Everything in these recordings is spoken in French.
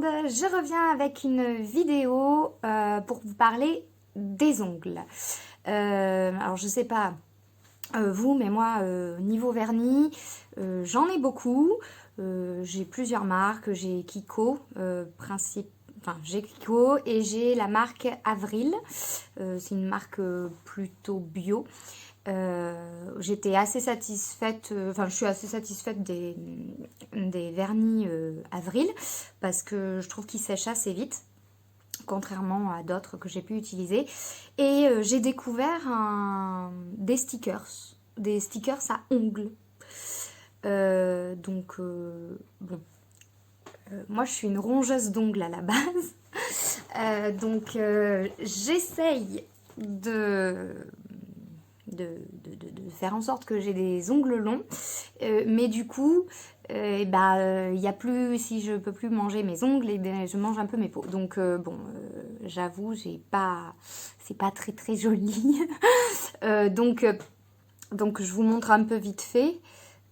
monde, je reviens avec une vidéo pour vous parler des ongles. Alors je sais pas vous, mais moi niveau vernis, j'en ai beaucoup. J'ai plusieurs marques, j'ai Kiko, j'ai Kiko et j'ai la marque Avril. C'est une marque plutôt bio. J'étais assez satisfaite, je suis assez satisfaite des vernis Avril parce que je trouve qu'ils sèchent assez vite, contrairement à d'autres que j'ai pu utiliser. Et j'ai découvert des stickers à ongles. Moi je suis une rongeuse d'ongles à la base. J'essaye de faire en sorte que j'ai des ongles longs, mais du coup il y a plus, si je peux plus manger mes ongles, et bien, je mange un peu mes peaux, donc j'avoue, c'est pas très très joli. Donc je vous montre un peu vite fait.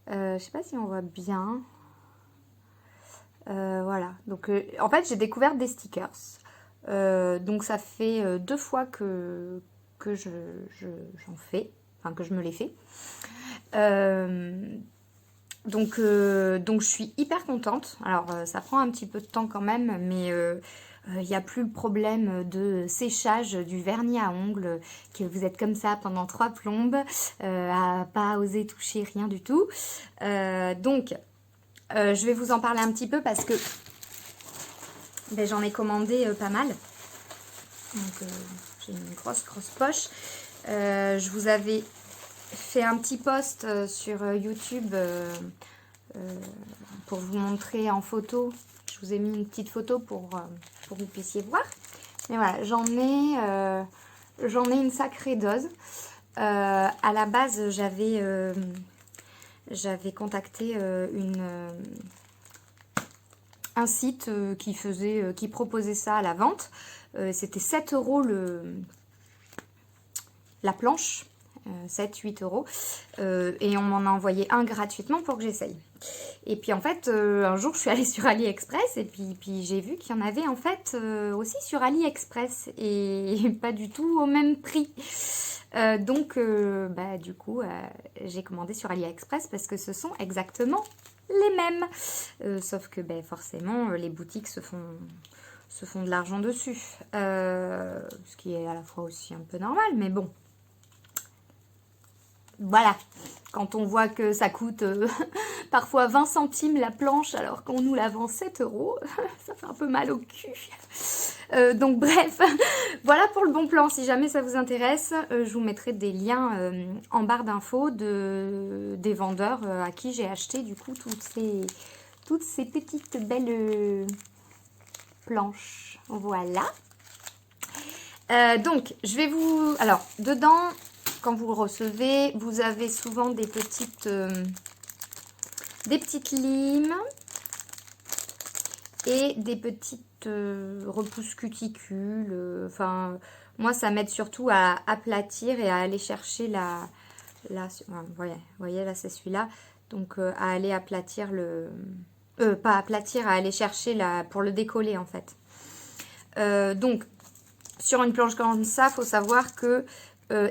Je sais pas si on voit bien. Voilà, donc en fait j'ai découvert des stickers. Donc ça fait 2 fois que j'en fais, enfin que je me les fais. Donc je suis hyper contente. Alors ça prend un petit peu de temps quand même, mais il n'y a plus le problème de séchage du vernis à ongles, que vous êtes comme ça pendant 3 plombes, à pas oser toucher rien du tout. Je vais vous en parler un petit peu parce que j'en ai commandé pas mal. Donc j'ai une grosse poche. Je vous avais fait un petit post sur YouTube pour vous montrer en photo. Je vous ai mis une petite photo pour que vous puissiez voir. Mais voilà, j'en ai une sacrée dose. À la base, j'avais contacté un site qui proposait ça à la vente. C'était 7 € la planche, 7-8 €, et on m'en a envoyé un gratuitement pour que j'essaye. Et puis en fait, un jour je suis allée sur AliExpress et puis j'ai vu qu'il y en avait en fait aussi sur AliExpress et pas du tout au même prix. Du coup, j'ai commandé sur AliExpress parce que ce sont exactement les mêmes. Sauf que forcément, les boutiques se font de l'argent dessus. Ce qui est à la fois aussi un peu normal, mais bon. Voilà, quand on voit que ça coûte parfois 20 centimes la planche alors qu'on nous la vend 7 €, ça fait un peu mal au cul. Donc bref, voilà pour le bon plan. Si jamais ça vous intéresse, je vous mettrai des liens en barre d'infos des vendeurs à qui j'ai acheté du coup toutes ces petites belles planches. Voilà. Donc je vais vous... Alors dedans... Quand vous le recevez, vous avez souvent des petites limes et des petites repousses cuticules. Moi, ça m'aide surtout à aplatir et à aller chercher vous voyez, là, c'est celui-là. Donc, à aller aplatir pas aplatir, à aller chercher pour le décoller, en fait. Donc, sur une planche comme ça, il faut savoir que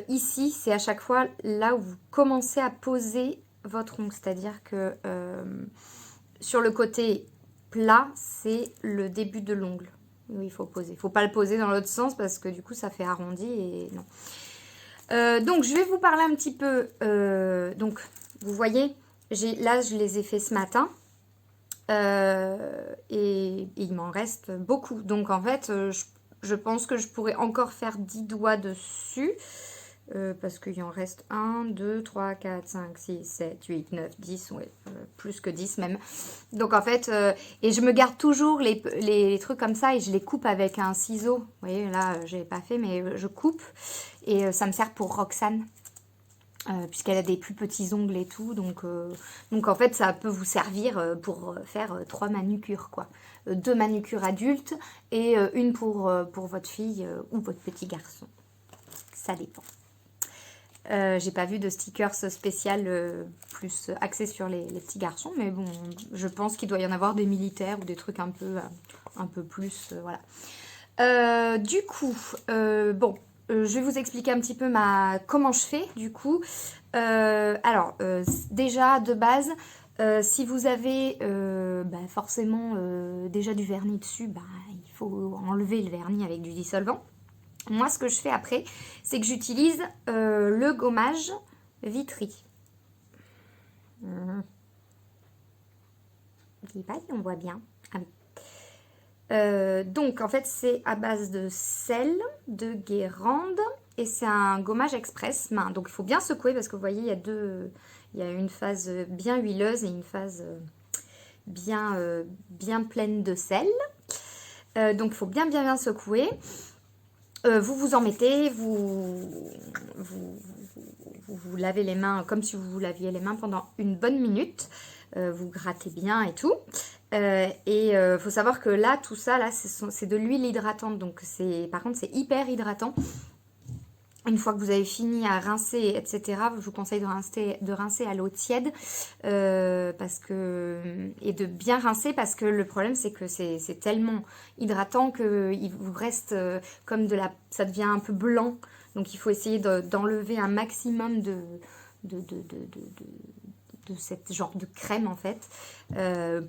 ici, c'est à chaque fois là où vous commencez à poser votre ongle. C'est-à-dire que sur le côté plat, c'est le début de l'ongle. Oui, il faut poser. Il ne faut pas le poser dans l'autre sens parce que du coup, ça fait arrondi et non. Donc, je vais vous parler un petit peu. Donc, vous voyez, là, je les ai fait ce matin. Et il m'en reste beaucoup. Donc, en fait, je pense que je pourrais encore faire 10 doigts dessus. Parce qu'il en reste 1, 2, 3, 4, 5, 6, 7, 8, 9, 10, ouais, plus que 10 même. Donc en fait, et je me garde toujours les trucs comme ça et je les coupe avec un ciseau. Vous voyez, là, je l'ai pas fait, mais je coupe. Et ça me sert pour Roxane. Puisqu'elle a des plus petits ongles et tout. Donc en fait, ça peut vous servir pour faire 3 manucures, quoi. 2 manucures adultes et une pour votre fille ou votre petit garçon. Ça dépend. J'ai pas vu de stickers spécial plus axé sur les petits garçons, mais bon, je pense qu'il doit y en avoir des militaires ou des trucs un peu plus, voilà. Du coup, bon, je vais vous expliquer un petit peu comment je fais, du coup. Alors, déjà, de base, si vous avez forcément déjà du vernis dessus, il faut enlever le vernis avec du dissolvant. Moi, ce que je fais après, c'est que j'utilise le gommage Vitry. Je dis pas si on voit bien. Ah oui. Donc, en fait, c'est à base de sel, de guérande, et c'est un gommage express main. Donc, il faut bien secouer parce que vous voyez, il y a une phase bien huileuse et une phase bien pleine de sel. Donc, il faut bien secouer. Vous en mettez, vous lavez les mains comme si vous laviez les mains pendant une bonne minute. Vous grattez bien et tout. Et faut savoir que là, tout ça, là, c'est de l'huile hydratante. Donc, par contre, c'est hyper hydratant. Une fois que vous avez fini à rincer, etc., je vous conseille de rincer à l'eau tiède et de bien rincer parce que le problème, c'est que c'est tellement hydratant qu'il vous reste ça devient un peu blanc. Donc, il faut essayer d'enlever un maximum de ce genre de crème en fait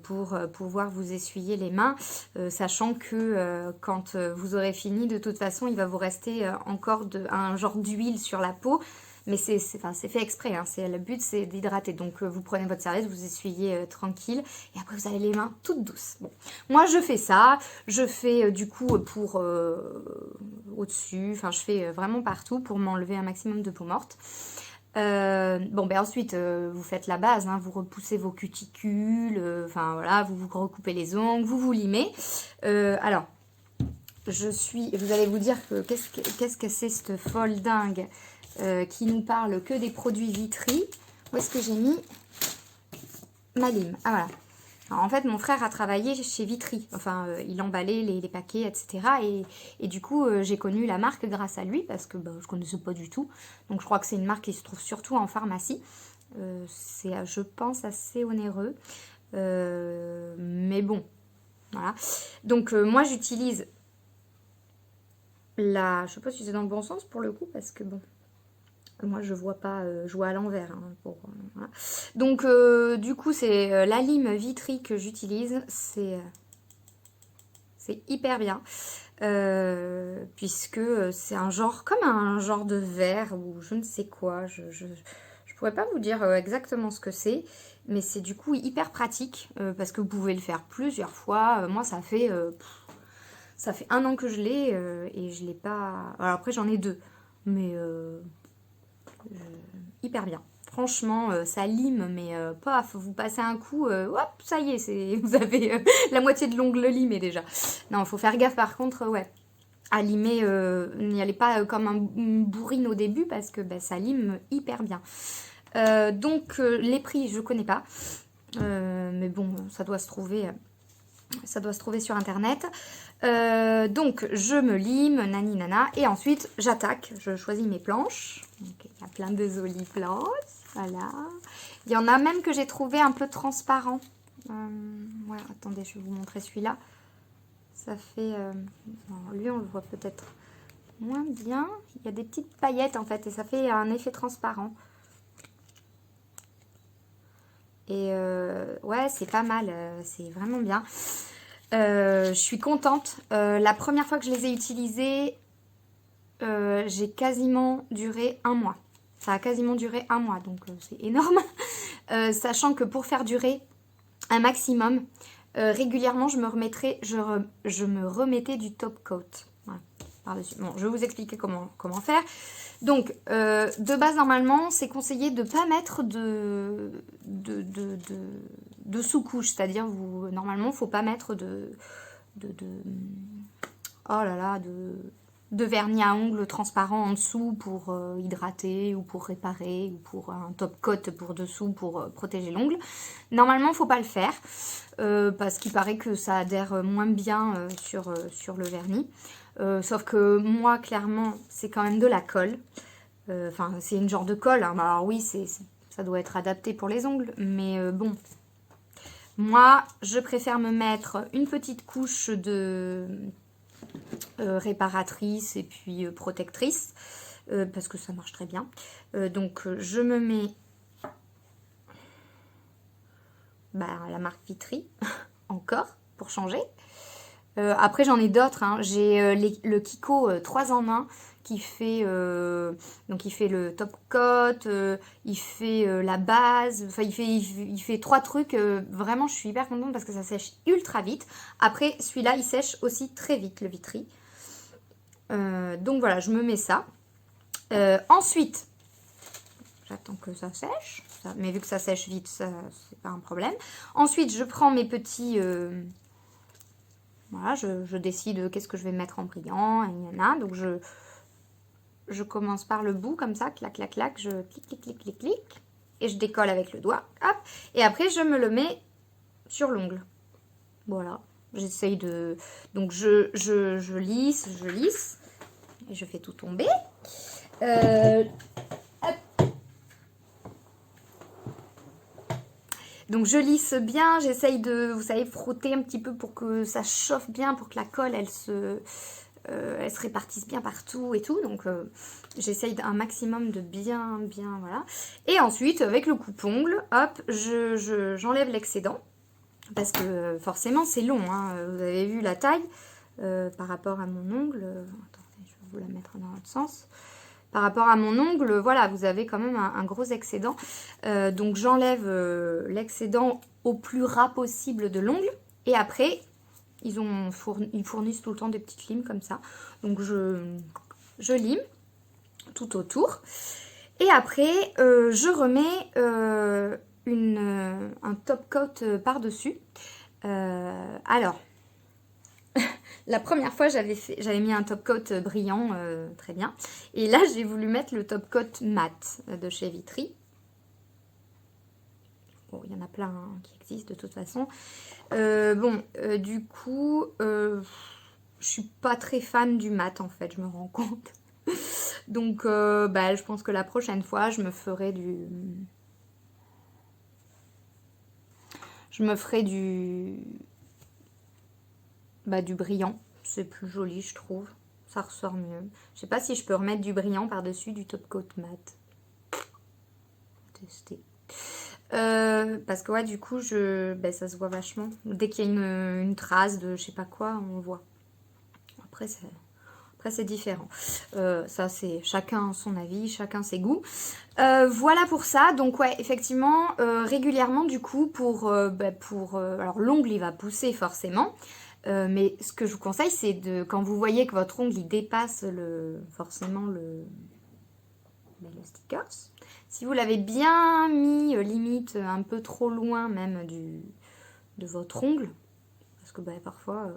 pour pouvoir vous essuyer les mains, sachant que quand vous aurez fini, de toute façon il va vous rester encore un genre d'huile sur la peau, mais c'est fait exprès, hein, le but c'est d'hydrater. Donc vous prenez votre serviette, vous essuyez tranquille et après vous avez les mains toutes douces. Bon. Moi je fais ça, je fais du coup pour au-dessus, enfin je fais vraiment partout pour m'enlever un maximum de peau morte. Ensuite vous faites la base, hein, vous repoussez vos cuticules, voilà, vous recoupez les ongles, vous limez. Alors, vous allez vous dire que qu'est-ce que c'est cette folle dingue qui nous parle que des produits Vitry. Où est-ce que j'ai mis ma lime? Ah voilà. Alors, en fait, mon frère a travaillé chez Vitry. Enfin, il emballait les paquets, etc. Et du coup, j'ai connu la marque grâce à lui parce que je ne connaissais pas du tout. Donc, je crois que c'est une marque qui se trouve surtout en pharmacie. C'est, je pense, assez onéreux. Mais bon, voilà. Donc, moi, j'utilise je ne sais pas si c'est dans le bon sens pour le coup parce que bon... Moi, je vois pas, je vois à l'envers. Hein, voilà. Donc, du coup, c'est la lime Vitry que j'utilise. C'est hyper bien. Puisque c'est comme un genre de verre ou je ne sais quoi. Je pourrais pas vous dire exactement ce que c'est. Mais c'est du coup hyper pratique. Parce que vous pouvez le faire plusieurs fois. Moi, ça fait 1 an que je l'ai. Et je l'ai pas... Alors après, j'en ai 2. Mais... hyper bien. Franchement, ça lime, mais paf, vous passez un coup, hop, ça y est, vous avez la moitié de l'ongle limé déjà. Non, il faut faire gaffe par contre, ouais, à limer, n'y allez pas comme une bourrine au début parce que ça lime hyper bien. Donc, les prix, je connais pas, mais bon, ça doit se trouver sur internet. Donc je me lime, nani nana, et ensuite j'attaque, je choisis mes planches. Donc, il y a plein de jolies planches, voilà. Il y en a même que j'ai trouvé un peu transparent. Ouais, attendez, je vais vous montrer celui-là. Ça fait... lui, on le voit peut-être moins bien. Il y a des petites paillettes en fait, et ça fait un effet transparent. Et ouais, c'est pas mal, c'est vraiment bien. Je suis contente. La première fois que je les ai utilisés, j'ai quasiment duré 1 mois. Ça a quasiment duré 1 mois, donc c'est énorme. Sachant que pour faire durer un maximum, régulièrement, je me remettais du top coat. Voilà, par-dessus. Bon, je vais vous expliquer comment faire. Donc, de base, normalement, c'est conseillé de ne pas mettre de sous-couche. C'est-à-dire, normalement, il ne faut pas mettre de vernis à ongles transparent en dessous pour hydrater ou pour réparer ou pour un top coat pour dessous pour protéger l'ongle. Normalement, il ne faut pas le faire parce qu'il paraît que ça adhère moins bien sur le vernis. Sauf que moi, clairement, c'est quand même de la colle. Enfin, c'est une genre de colle, hein. Alors oui, ça doit être adapté pour les ongles, mais bon. Moi, je préfère me mettre une petite couche de réparatrice et puis protectrice, parce que ça marche très bien. Donc, je me mets la marque Vitry, encore, pour changer. Après, j'en ai d'autres, hein. J'ai le Kiko 3 en 1 qui fait, donc il fait le top coat, il fait la base, enfin il fait 3 trucs. Vraiment, je suis hyper contente parce que ça sèche ultra vite. Après, celui-là, il sèche aussi très vite, le Vitry. Donc voilà, je me mets ça. Ensuite, j'attends que ça sèche. Mais vu que ça sèche vite, ça c'est pas un problème. Ensuite, je prends mes petits... voilà, je décide qu'est-ce que je vais mettre en brillant. Donc je commence par le bout comme ça, clac, clac, clac. Je clic, clic, clic, clic, clic. Et je décolle avec le doigt. Hop. Et après, je me le mets sur l'ongle. Voilà. J'essaye de... Donc je lisse. Et je fais tout tomber. Donc je lisse bien, j'essaye de, vous savez, frotter un petit peu pour que ça chauffe bien, pour que la colle, elle se répartisse bien partout et tout. Donc j'essaye un maximum de bien, voilà. Et ensuite, avec le coupe-ongle, hop, j'enlève l'excédent. Parce que forcément, c'est long, hein. Vous avez vu la taille par rapport à mon ongle. Attendez, je vais vous la mettre dans l'autre sens. Par rapport à mon ongle, voilà, vous avez quand même un gros excédent. Donc j'enlève l'excédent au plus ras possible de l'ongle. Et après, ils fournissent tout le temps des petites limes comme ça. Donc je lime tout autour. Et après, je remets un top coat par-dessus. Alors... La première fois, j'avais mis un top coat brillant, très bien. Et là, j'ai voulu mettre le top coat mat de chez Vitry. Bon, il y en a plein hein, qui existent de toute façon. Du coup, je suis pas très fan du mat en fait, je me rends compte. Donc, je pense que la prochaine fois, je me ferai du brillant, c'est plus joli je trouve, ça ressort mieux. Je sais pas si je peux remettre du brillant par-dessus du top coat mat. Tester. Parce que ouais, du coup, ça se voit vachement. Dès qu'il y a une trace de je sais pas quoi, on voit. Après, c'est différent. Ça, c'est chacun son avis, chacun ses goûts. Voilà pour ça. Donc ouais, effectivement, régulièrement, du coup, alors l'ongle, il va pousser forcément. Mais ce que je vous conseille, c'est quand vous voyez que votre ongle il dépasse forcément le stickers, si vous l'avez bien mis limite un peu trop loin même de votre ongle, parce que parfois, de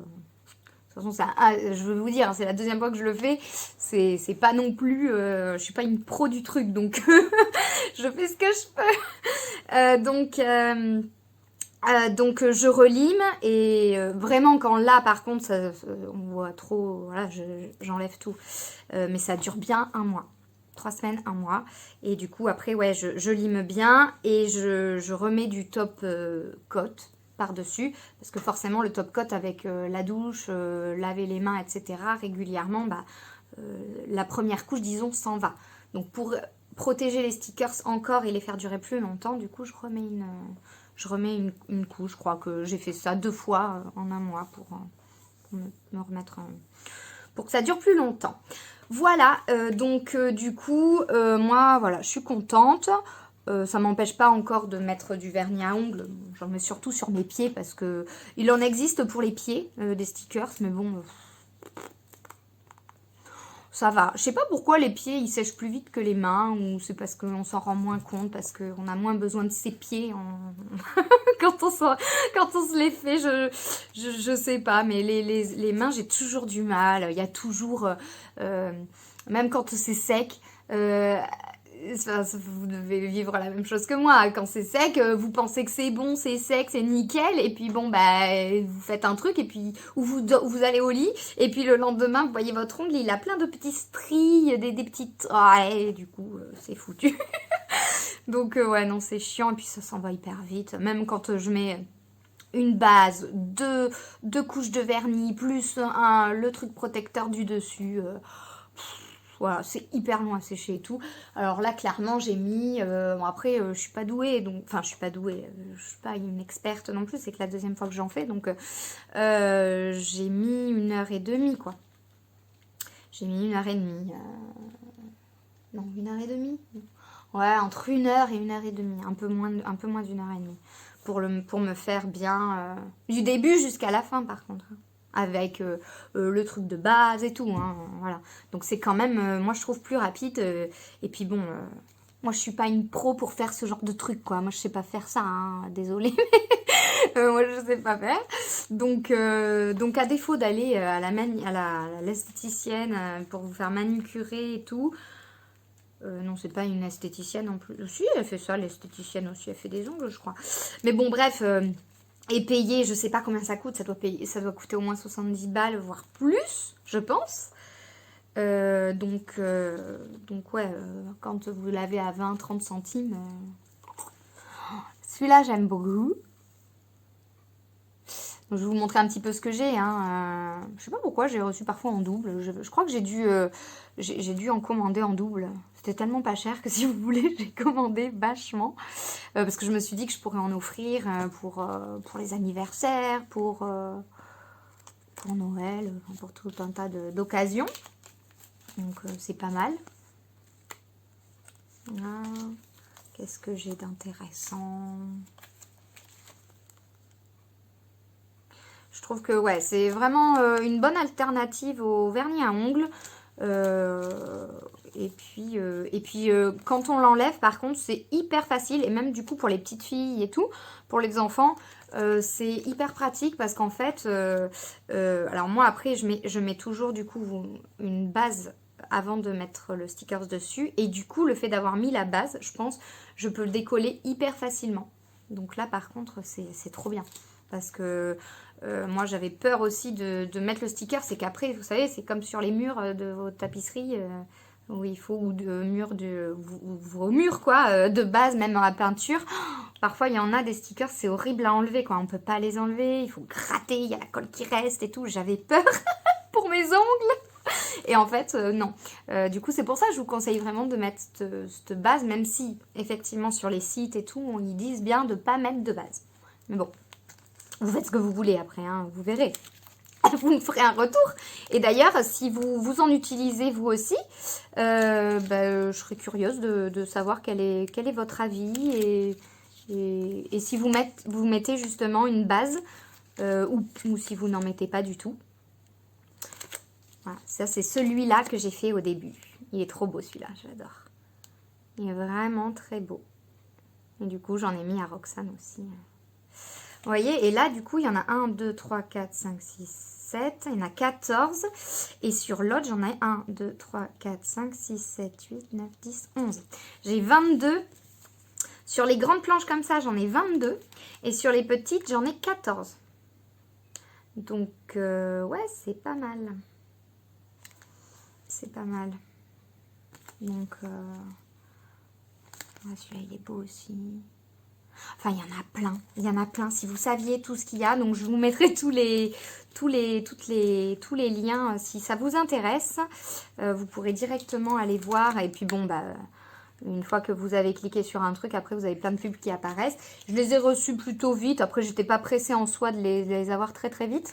toute façon, je veux vous dire, hein, c'est la deuxième fois que je le fais, c'est pas non plus, je suis pas une pro du truc, donc je fais ce que je peux. Donc je relime et vraiment quand là par contre on voit trop, voilà, j'enlève tout. Mais ça dure bien 1 mois, 3 semaines, 1 mois. Et du coup après ouais je lime bien et je remets du top coat par-dessus. Parce que forcément le top coat avec la douche, laver les mains, etc. régulièrement, la première couche disons s'en va. Donc pour protéger les stickers encore et les faire durer plus longtemps, du coup je remets une couche. Je crois que j'ai fait ça 2 fois en 1 mois pour me remettre pour que ça dure plus longtemps. Voilà, donc du coup, moi, voilà, je suis contente. Ça m'empêche pas encore de mettre du vernis à ongles. J'en mets surtout sur mes pieds parce que il en existe pour les pieds, des stickers, mais bon... ça va. Je sais pas pourquoi les pieds ils sèchent plus vite que les mains, ou c'est parce qu'on s'en rend moins compte, parce qu'on a moins besoin de ses pieds quand on se les fait, je sais pas, mais les mains j'ai toujours du mal. Il y a toujours, même quand c'est sec, enfin, vous devez vivre la même chose que moi. Quand c'est sec, vous pensez que c'est bon, c'est sec, c'est nickel, et puis bon, bah, vous faites un truc, et puis, ou vous allez au lit, et puis le lendemain, vous voyez votre ongle, il a plein de petits stries, des petites... Ah, et du coup, c'est foutu. Donc, ouais, non, c'est chiant, et puis ça s'en va hyper vite. Même quand je mets une base, deux couches de vernis, plus le truc protecteur du dessus... voilà, c'est hyper long à sécher et tout. Alors là, clairement, j'ai mis... bon, après, je suis pas douée, donc... Enfin, je suis pas douée, je suis pas une experte non plus, c'est que la deuxième fois que j'en fais, donc j'ai mis 1h30, quoi. J'ai mis 1h30. Non, 1h30. Ouais, entre 1h et 1h30, un peu moins d'1h30. Pour me faire bien... du début jusqu'à la fin, par contre. Avec le truc de base et tout, hein, voilà. Donc c'est quand même, moi je trouve plus rapide. Et puis bon, moi je suis pas une pro pour faire ce genre de truc, quoi. Moi je sais pas faire ça, hein, désolée. Moi je sais pas faire. Donc à défaut d'aller à l'esthéticienne pour vous faire manicurer et tout. Non, c'est pas une esthéticienne en plus. Si, elle fait ça, l'esthéticienne aussi, elle fait des ongles, je crois. Mais bon, bref, et payer, je sais pas combien ça coûte, ça doit coûter au moins 70 balles, voire plus, je pense. Donc ouais, quand vous l'avez à 20-30 centimes, celui-là j'aime beaucoup. Donc, je vais vous montrer un petit peu ce que j'ai. Hein. Je sais pas pourquoi j'ai reçu parfois en double. Je crois que j'ai dû en commander en double. C'était tellement pas cher que si vous voulez, j'ai commandé vachement. Parce que je me suis dit que je pourrais en offrir pour les anniversaires, pour Noël, pour tout un tas d'occasions. Donc c'est pas mal. Voilà. Qu'est-ce que j'ai d'intéressant? Je trouve que ouais, c'est vraiment une bonne alternative au vernis à ongles. Et puis quand on l'enlève, par contre, c'est hyper facile. Et même du coup pour les petites filles et tout, pour les enfants, c'est hyper pratique parce qu'en fait, alors moi après, je mets toujours du coup une base avant de mettre le stickers dessus. Et du coup, le fait d'avoir mis la base, je pense, je peux le décoller hyper facilement. Donc là, par contre, c'est trop bien. Parce que moi, j'avais peur aussi de mettre le sticker. C'est qu'après, vous savez, c'est comme sur les murs de vos tapisseries où il faut, ou vos murs, quoi, de base, même dans la peinture. Parfois, il y en a des stickers, c'est horrible à enlever, quoi. On peut pas les enlever, il faut gratter, il y a la colle qui reste et tout. J'avais peur pour mes ongles. Et en fait, non. Du coup, c'est pour ça que je vous conseille vraiment de mettre cette base, même si, effectivement, sur les sites et tout, ils disent bien de ne pas mettre de base. Mais bon, vous faites ce que vous voulez après, hein, vous verrez. Vous me ferez un retour. Et d'ailleurs, si vous en utilisez vous aussi, je serais curieuse de savoir quel est votre avis et si vous mettez justement une base ou si vous n'en mettez pas du tout. Voilà, ça c'est celui-là que j'ai fait au début. Il est trop beau celui-là, j'adore. Il est vraiment très beau. Et du coup, j'en ai mis à Roxane aussi. Vous voyez, et là, du coup, il y en a 1, 2, 3, 4, 5, 6, 7. Il y en a 14. Et sur l'autre, j'en ai 1, 2, 3, 4, 5, 6, 7, 8, 9, 10, 11. J'ai 22. Sur les grandes planches comme ça, j'en ai 22. Et sur les petites, j'en ai 14. Donc, ouais, c'est pas mal. C'est pas mal. Donc, celui-là, il est beau aussi. Enfin, il y en a plein. Il y en a plein. Si vous saviez tout ce qu'il y a, donc je vous mettrai tous les liens si ça vous intéresse. Vous pourrez directement aller voir. Et puis bon, une fois que vous avez cliqué sur un truc, après vous avez plein de pubs qui apparaissent. Je les ai reçus plutôt vite. Après, j'étais pas pressée en soi de les avoir très très vite.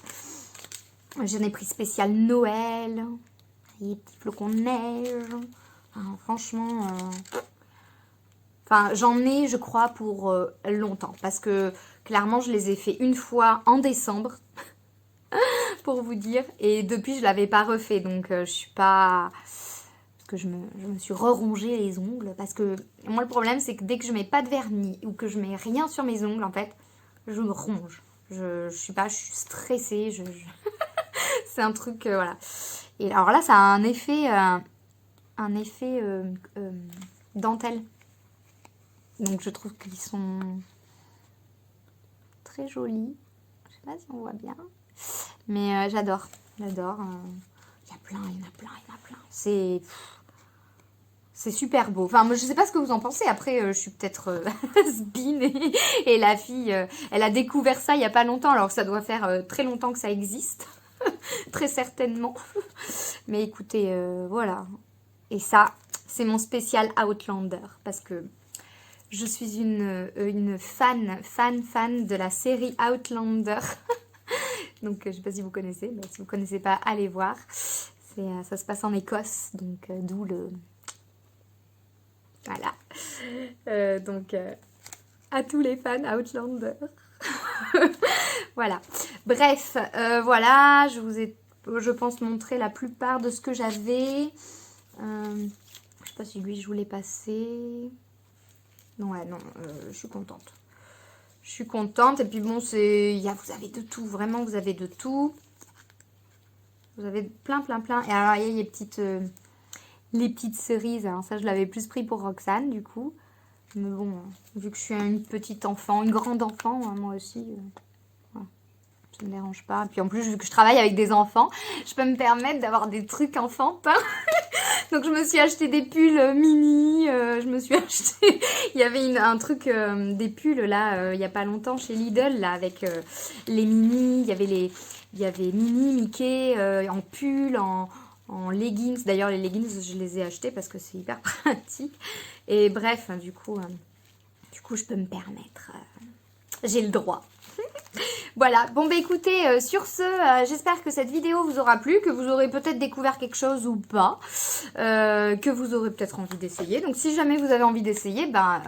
J'en ai pris spécial Noël. Les petits flocons de neige. Enfin, franchement... Enfin, j'en ai, je crois, pour longtemps. Parce que, clairement, je les ai fait une fois en décembre. Pour vous dire. Et depuis, je ne l'avais pas refait. Donc, je suis pas... Parce que je me suis rerongé les ongles. Parce que, moi, le problème, c'est que dès que je mets pas de vernis ou que je mets rien sur mes ongles, en fait, je me ronge. Je suis stressée. C'est un truc, voilà. Et alors là, ça a un effet... dentelle. Donc je trouve qu'ils sont très jolis. Je sais pas si on voit bien. Mais j'adore. J'adore. Il y en a plein. C'est super beau. Enfin, moi, je sais pas ce que vous en pensez. Après, je suis peut-être sbine et la fille, elle a découvert ça il y a pas longtemps. Alors que ça doit faire très longtemps que ça existe. Très certainement. Mais écoutez, voilà. Et ça, c'est mon spécial Outlander. Parce que je suis une fan de la série Outlander. Donc, je sais pas si vous connaissez. Mais si vous connaissez pas, allez voir. Ça se passe en Écosse. Donc, d'où le... Voilà. Donc, à tous les fans Outlander. Voilà. Bref, voilà. Je vous ai, je pense, montré la plupart de ce que j'avais. Je sais pas si lui, je voulais passer. Non, ouais, non, je suis contente. Je suis contente. Et puis bon, vous avez de tout. Vraiment, vous avez de tout. Vous avez plein. Et alors, il y a les petites cerises. Alors ça, je l'avais plus pris pour Roxane, du coup. Mais bon, vu que je suis une petite enfant, une grande enfant, hein, moi aussi, voilà, ça ne me dérange pas. Et puis en plus, vu que je travaille avec des enfants, je peux me permettre d'avoir des trucs enfantins. Donc je me suis acheté des pulls mini, je me suis acheté... Il y avait un truc, des pulls là, il n'y a pas longtemps chez Lidl, là, avec les mini, il y avait mini, Mickey, en pull, en leggings. D'ailleurs, les leggings, je les ai achetés parce que c'est hyper pratique. Et bref, du coup, je peux me permettre. J'ai le droit. Voilà. Bon, bah écoutez, sur ce, j'espère que cette vidéo vous aura plu, que vous aurez peut-être découvert quelque chose ou pas, que vous aurez peut-être envie d'essayer. Donc, si jamais vous avez envie d'essayer, ben,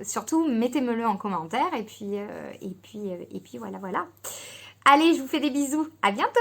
surtout, mettez-me-le en commentaire. Et puis voilà. Allez, je vous fais des bisous. À bientôt!